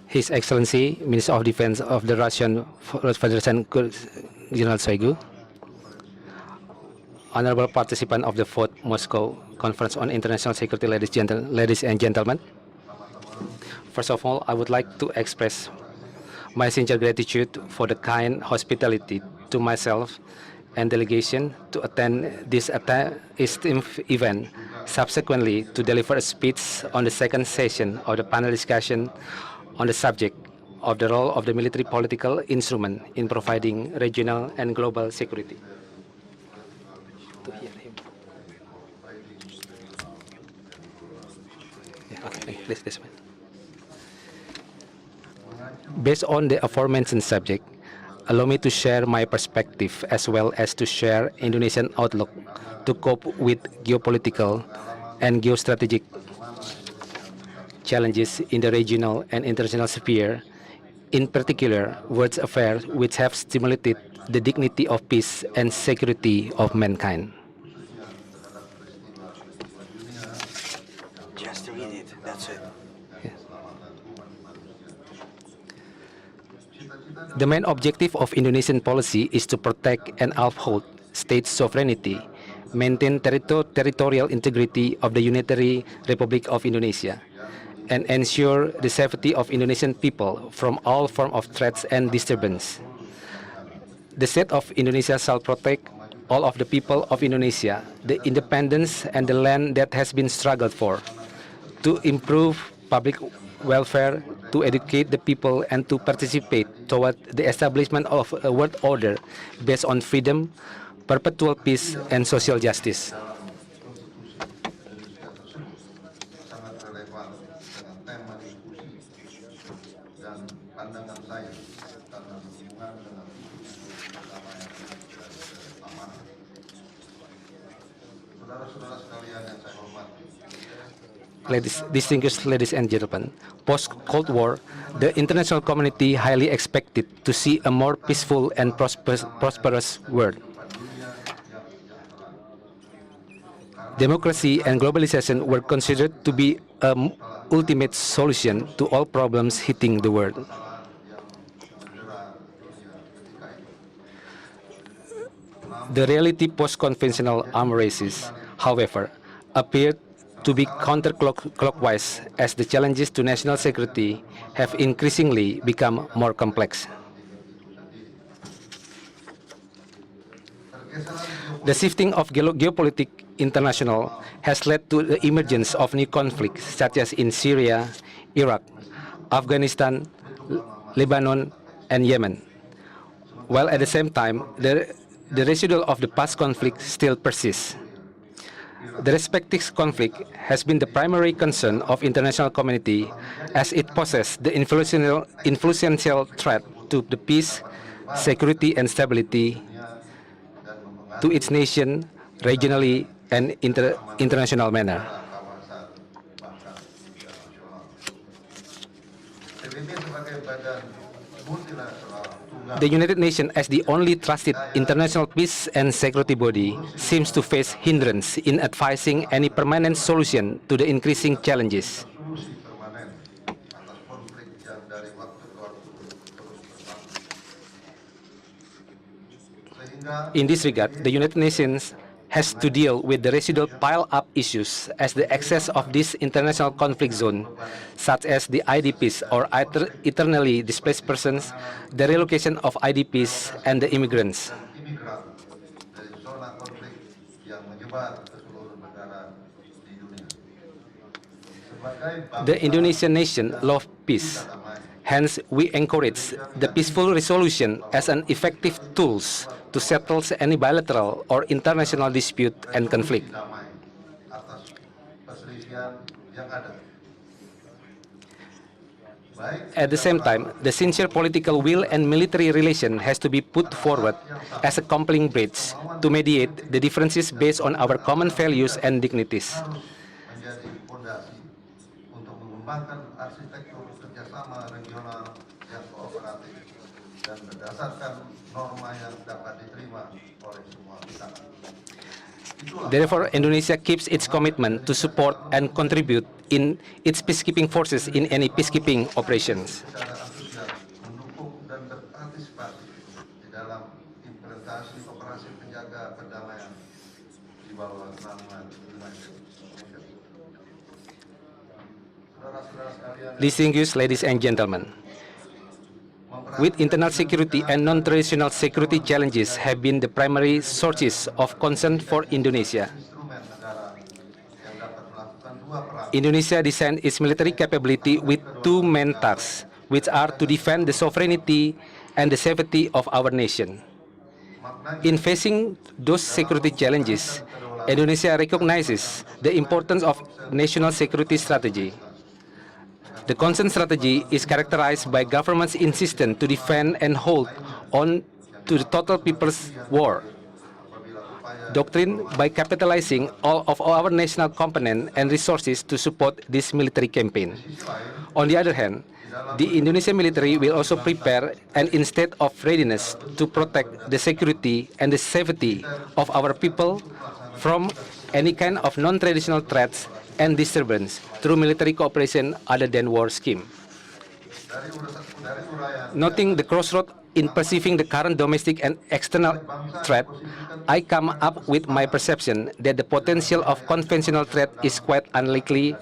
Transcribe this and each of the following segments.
His Excellency, Minister of Defense of the Russian Federation, General Shoigu, honorable participant of the 4th Moscow Conference on International Security, ladies and gentlemen. First of all, I would like to express my sincere gratitude for the kind hospitality to myself and delegation to attend this esteemed event, subsequently to deliver a speech on the second session of the panel discussion on the subject of the role of the military political instrument in providing regional and global security. To hear him. Yeah, okay, please, this one. Based on the aforementioned subject, allow me to share my perspective as well as to share Indonesian outlook to cope with geopolitical and geostrategic challenges in the regional and international sphere, in particular world affairs which have stimulated the dignity of peace and security of mankind. Just read it, that's it. The main objective of Indonesian policy is to protect and uphold state sovereignty, maintain territorial integrity of the Unitary Republic of Indonesia, and ensure the safety of Indonesian people from all forms of threats and disturbance. The state of Indonesia shall protect all of the people of Indonesia, the independence and the land that has been struggled for, to improve public welfare, to educate the people, and to participate toward the establishment of a world order based on freedom, perpetual peace, and social justice. Distinguished ladies and gentlemen, post-Cold War, the international community highly expected to see a more peaceful and prosperous world. Democracy and globalization were considered to be an ultimate solution to all problems hitting the world. The reality post-conventional arms races, however, appeared to be counterclockwise as the challenges to national security have increasingly become more complex. The shifting of geopolitics international has led to the emergence of new conflicts such as in Syria, Iraq, Afghanistan, Lebanon, and Yemen, while at the same time the residual of the past conflict still persists. The respective conflict has been the primary concern of international community as it poses the influential threat to the peace, security, and stability to its nation regionally and international manner. The United Nations, as the only trusted international peace and security body, seems to face hindrance in advising any permanent solution to the increasing challenges. In this regard, the United Nations has to deal with the residual pile-up issues as the access of this international conflict zone, such as the IDPs or internally displaced persons, the relocation of IDPs and the immigrants. The Indonesian nation loves peace. Hence, we encourage the peaceful resolution as an effective tool to settle any bilateral or international dispute and conflict. At the same time, the sincere political will and military relation has to be put forward as a compelling bridge to mediate the differences based on our common values and dignities. Therefore, Indonesia keeps its commitment to support and contribute in its peacekeeping forces in any peacekeeping operations. Secara antusias mendukung dan berpartisipasi di dalam implementasi operasi penjaga perdamaian di bawah naungan United Nations. Saudara-saudara sekalian, Distinguished ladies and gentlemen, with internal security and non-traditional security challenges have been the primary sources of concern for Indonesia. instrumen negara yang dapat melakukan dua peran. Indonesia designed its military capability with two main tasks, which are to defend the sovereignty and the safety of our nation. In facing those security challenges, Indonesia recognizes the importance of national security strategy. The consent strategy is characterized by government's insistence to defend and hold on to the total people's war doctrine by capitalizing all of our national component and resources to support this military campaign. On the other hand, the Indonesian military will also prepare and in state of readiness to protect the security and the safety of our people from any kind of non-traditional threats and disturbance through military cooperation other than war scheme. Noting the crossroad in perceiving the current domestic and external threat, I come up with my perception that the potential of conventional threat is quite unlikely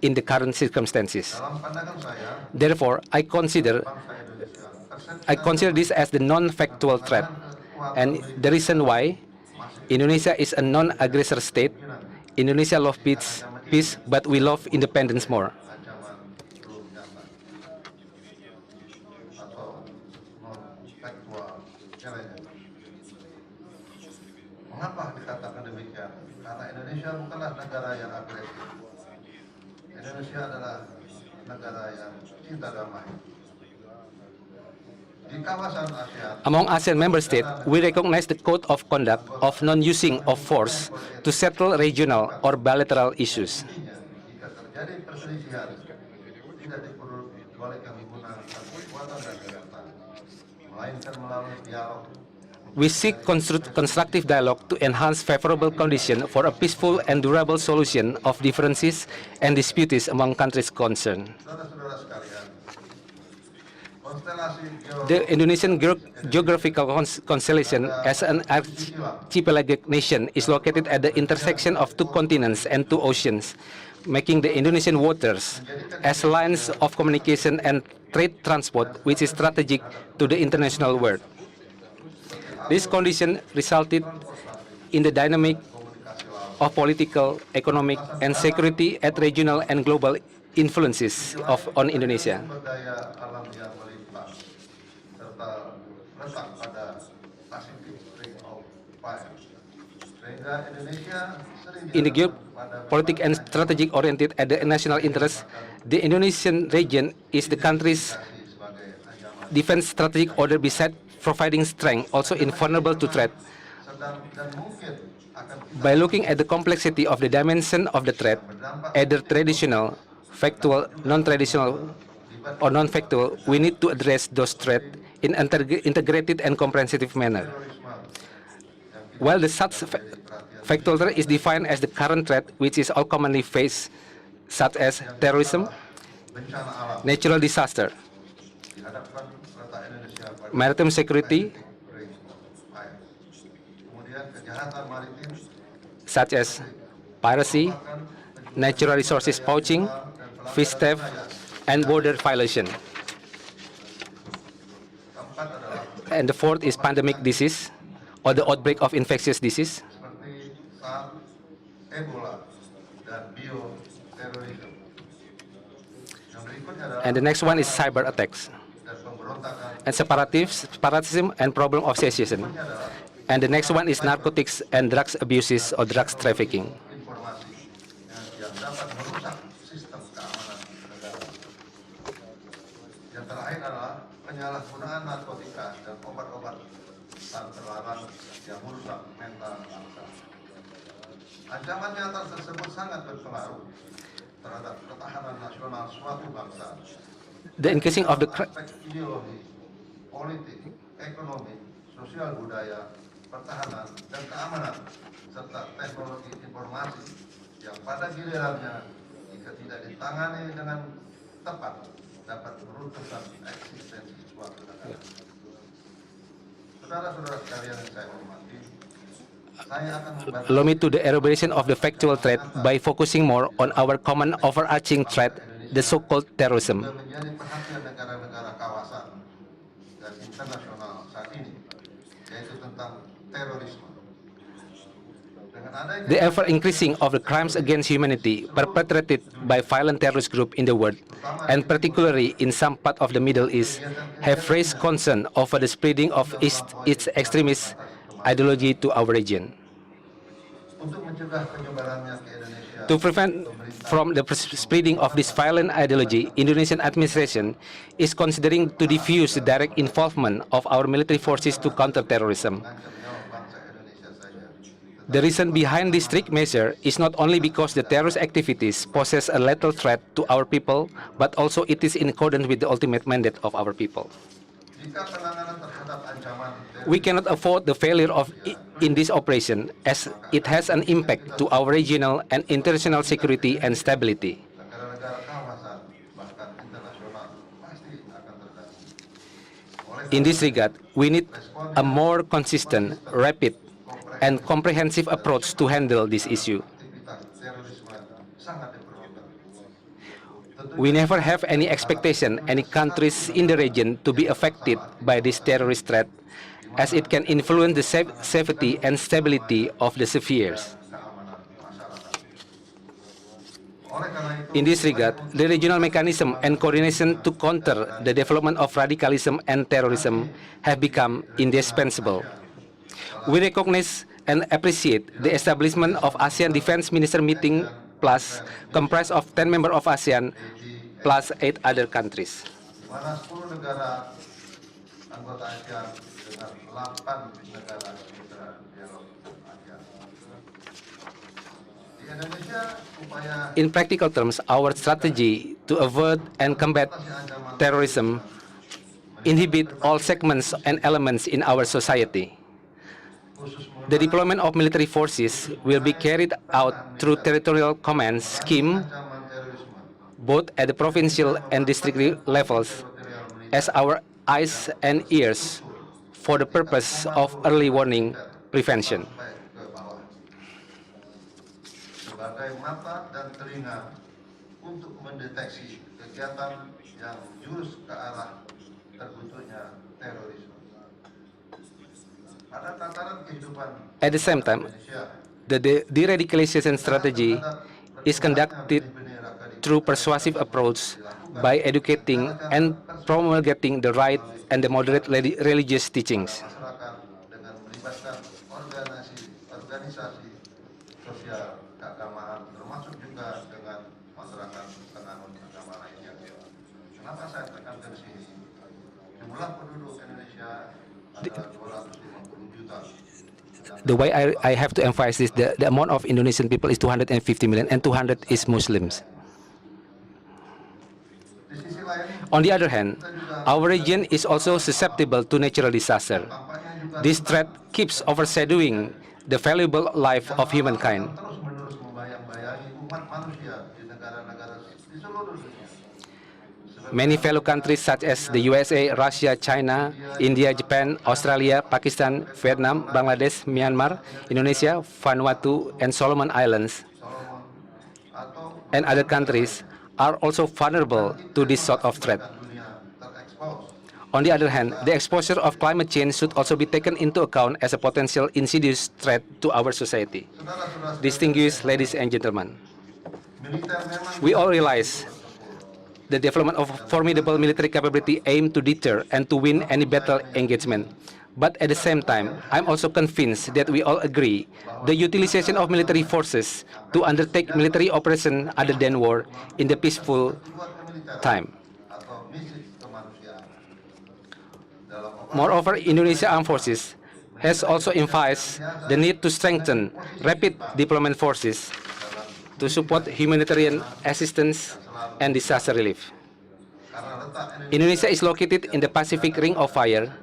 in the current circumstances. Dalam pandangan saya, Therefore, I consider this as the non-factual threat, and the reason why Indonesia is a non-aggressor state. Indonesia loves peace, but we love independence more. ancaman belum nyata atau non-factual challenge. Mengapa dikatakan demikian? Karena Indonesia bukanlah negara yang agresif. Indonesia adalah negara yang cinta damai. Di kawasan ASEAN, Among ASEAN member states, we recognize the code of conduct of non-using of force to settle regional or bilateral issues. intinya, jika terjadi perselisihan, tidak diperbolehkan menggunakan kekuatan dan kekerasan, melainkan melalui dialog. We seek constructive dialogue to enhance favorable conditions for a peaceful and durable solution of differences and disputes among countries concerned. Saudara-saudara sekalian, konstelasi The Indonesian geographical constellation as an archipelagic nation is located at the intersection of two continents and two oceans, making the Indonesian waters as lines of communication and trade transport which is strategic to the international world. This condition resulted in the dynamic of political, economic, and security at regional and global influences on Indonesia. sumber daya alam yang melimpah serta letak pada Pacific Ring of Fire, sehingga Indonesia sering In the dihadapkan pada geopolitical and strategic oriented at the national interest, the Indonesian region is the country's sebagai ancaman defense strategic order beside providing strength also invulnerable to threat. dan mungkin akan kita By looking at the complexity of the dimension of the threat, either traditional, factual, non-traditional, or non-factual, we need to address those threats in integrated and comprehensive manner. While the such factual threat is defined as the current threat which is all commonly faced, such as terrorism, bencana alam natural disaster, dihadapkan letak Indonesia pada maritime security, Ring of Fire. Kemudian kejahatan maritim such as piracy, natural resources poaching, fish theft, and border violation. keempat adalah And the fourth is pandemic disease or the outbreak of infectious disease. seperti SARS, Ebola, dan bioterorisme. Yang berikutnya adalah And the next one is cyber attacks dan pemberontakan. and separatism and problem of secession. And the next one is narcotics and drugs abuses or drugs trafficking. Informasi yang dapat merusak sistem keamanan negara. Yang terakhir adalah penyalahgunaan narkotika dan obat-obat terlarang yang merusak mental bangsa. Ancaman nyata tersebut sangat berpengaruh terhadap ketahanan nasional suatu bangsa. The increasing of the Aspek ideologi, politik, ekonomi, sosial budaya, pertahanan, dan keamanan, serta teknologi informasi yang pada gilirannya jika tidak ditangani dengan tepat dapat meruntuhkan eksistensi suatu negara. Saudara-saudara sekalian yang saya hormati, saya akan membantu Allow me to the elaboration of the factual threat by focusing more on our common overarching threat, the so-called terrorism. juga menjadi perhatian negara-negara kawasan dan internasional saat ini, yaitu tentang terorisme. Dengan adanya The ever-increasing of the crimes against humanity perpetrated by violent terrorist groups in the world, and particularly in some part of the Middle East, have raised concern over the spreading of its extremist ideology to our region. untuk mencegah penyebarannya ke Indonesia, To prevent from the spreading of this violent ideology, Indonesian administration is considering to diffuse the direct involvement of our military forces to counter terrorism. mengancam nyawa bangsa Indonesia saja. The reason behind this strict measure is not only because the terrorist activities poses a lethal threat to our people, but also it is in accordance with the ultimate mandate of our people. Jika penanganan terhadap ancaman We cannot afford the failure in this operation, as it has an impact to our regional and international security and stability. negara-negara kawasan bahkan internasional pasti akan terganggu. Oleh In this regard, we need a more consistent, rapid, and comprehensive approach to handle this issue. aktivitas terorisme sangat diperlukan. We never have any expectation any countries in the region to be affected by this terrorist threat, as it can influence the safety and stability of the spheres. Keamanan masyarakat. Oleh karena itu, In this regard, the regional mechanism and coordination to counter the development of radicalism and terrorism have become indispensable. We recognize and appreciate the establishment of ASEAN Defense Minister Meeting Plus, comprised of 10 members of ASEAN plus 8 other countries. di mana 10 negara anggota ASEAN dengan 8 negara mitra Eropa ASEAN. Di Indonesia, upaya In practical terms, our strategy to avert and combat ancaman terrorism inhibit all segments and elements in our society. khusus The deployment of military forces will be carried out through territorial command scheme, ancaman terorisme both at the provincial and district levels, as our eyes and ears for the purpose of early warning prevention. sampai ke bawah. Sebagai mata dan telinga untuk mendeteksi kegiatan yang jurus ke arah terbentuknya terorisme. Pada tataran kehidupan At the same time, Indonesia, the de-radicalization strategy is conducted through persuasive approach by educating and promulgating the right and the moderate religious teachings. masyarakat dengan melibatkan organisasi sosial keagamaan, termasuk juga dengan masyarakat penganut agama lainnya. Kenapa saya tekankan di sini? Jumlah penduduk Indonesia adalah 250 juta. The way I have to emphasize this, the amount of Indonesian people is 250 million and 200 is Muslims. Di sisi lain, On the other hand, our region is also susceptible to natural disaster. tampaknya juga This threat keeps overshadowing the valuable life of humankind. terus-menerus membayang-bayangi umat manusia di negara-negara di seluruh dunia. Many fellow countries such as the USA, Russia, China, India, Japan, Australia, Pakistan, Vietnam, Bangladesh, Myanmar, Indonesia, Vanuatu, and Solomon Islands, Solomon atau and other countries are also vulnerable to this sort of threat. dunia terekspos. On the other hand, the exposure of climate change should also be taken into account as a potential insidious threat to our society. Saudara-saudara, Distinguished ladies and gentlemen, militer memang we all realize the development of formidable military capability aim to deter and to win any battle engagement. But at the same time, I'm also convinced that we all agree the utilization of military forces to undertake military operation other than war in the peaceful buat militer time. atau misi kemanusiaan. Dalam operasi Moreover, Indonesia Armed Forces has also emphasized the need to strengthen rapid deployment forces to support humanitarian assistance and disaster relief. karena letak Indonesia is located in the Pacific Ring of Fire,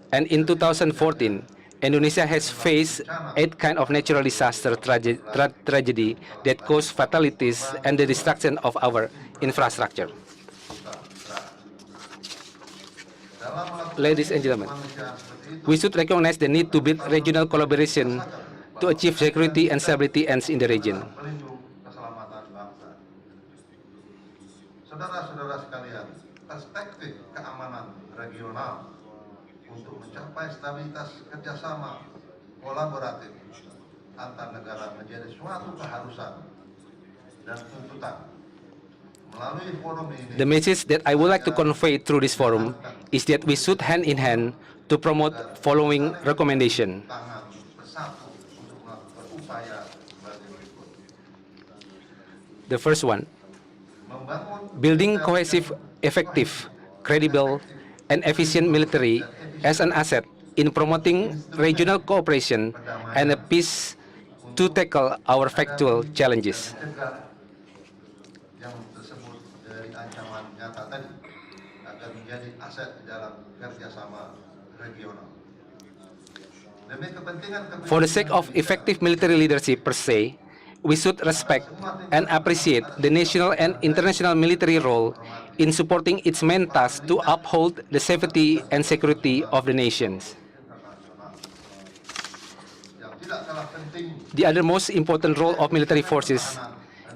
and in 2014, Indonesia has faced 8 kind of natural disaster tragedy that cause fatalities and the destruction of our infrastructure. Dalam melakukan Ladies and gentlemen, kemanusiaan seperti itu, we should recognize the need to build regional collaboration to achieve security and stability ends in the region. pelindung keselamatan bangsa. Saudara-saudara sekalian, perspektif keamanan regional untuk mencapai stabilitas kerjasama kolaboratif antar negara menjadi suatu keharusan dan tuntutan. Melalui forum ini, The message that I would like to convey through this forum is that we should hand in hand to promote following recommendation. tangan bersatu untuk melakukan upaya sebagai berikut. The first one, Membangun building cohesive, effective, credible, and efficient military as an asset in promoting regional cooperation and a peace to tackle our factual challenges. mencegah yang tersebut dari ancaman nyata tadi agar menjadi aset di dalam kerjasama regional. Demi kepentingan For the sake of effective military leadership per se, we should respect and appreciate the national and international military role in supporting its main task to uphold the safety and security of the nations. yang tidak kalah penting The other most important role of military forces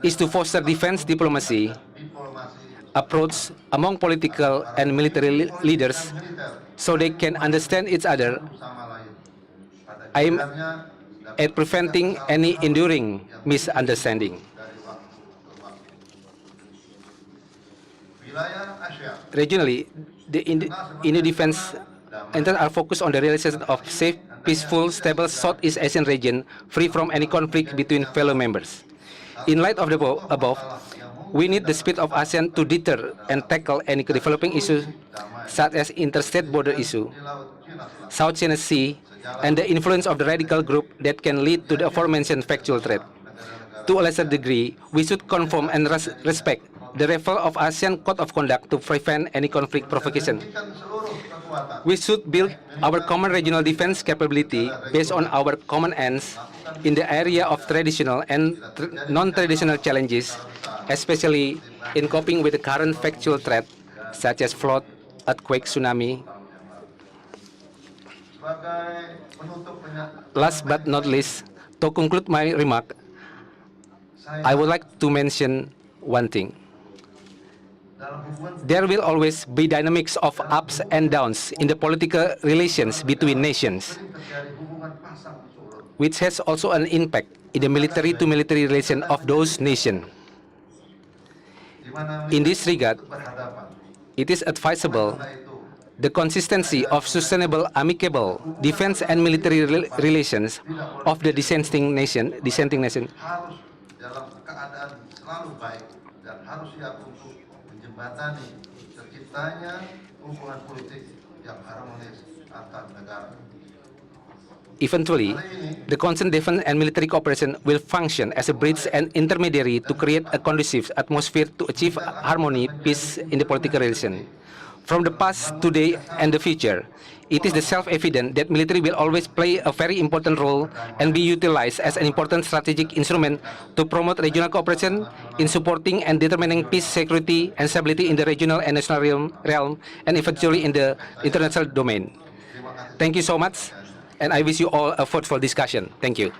is to foster defense diplomacy diplomasi approach among political and military leaders militer so they can understand each other sama lain. Pada aim gilirannya, at preventing any enduring misunderstanding. dari waktu ke waktu. Wilayah Asia Regionally, the Indo defense interests are focused on the realization of safe, peaceful, stable Southeast Asian region free from any conflict between fellow members. In light of the above, we need the spirit of ASEAN to deter and tackle any developing issues such as interstate border issue, di Laut Cina Selatan, South China Sea, and the influence of the radical group that can lead to the aforementioned factual threat. To a lesser degree, we should conform and respect the referral of ASEAN Code of Conduct to prevent any conflict provocation. menghentikan seluruh kekuatan We should build our common regional defense capability based on our common ends in the area of traditional and non-traditional challenges, especially in coping with the current factual threat such as flood, earthquake, tsunami. sebagai penutup Last but not least, to conclude my remark, I would like to mention one thing. dalam hubungan There will always be dynamics of ups and downs in the political relations between nations, sering terjadi hubungan pasang surut which has also an impact in the military-to-military relation of those nations. di mana In this regard, berhadapan. it is advisable Karena itu, the consistency of sustainable, amicable defense and military relations of the dissenting nation harus dalam keadaan selalu baik dan harus siap untuk menjembatani terciptanya hubungan politik yang harmonis antar negara. Eventually, the concerned defense and military cooperation will function as a bridge and intermediary to create a conducive atmosphere to achieve harmony, peace in the political relation. From the past, today, and the future, it is the self-evident that military will always play a very important role and be utilized as an important strategic instrument to promote regional cooperation in supporting and determining peace, security, and stability in the regional and national realm, and eventually in the international domain. Thank you so much, and I wish you all a fruitful discussion. Thank you.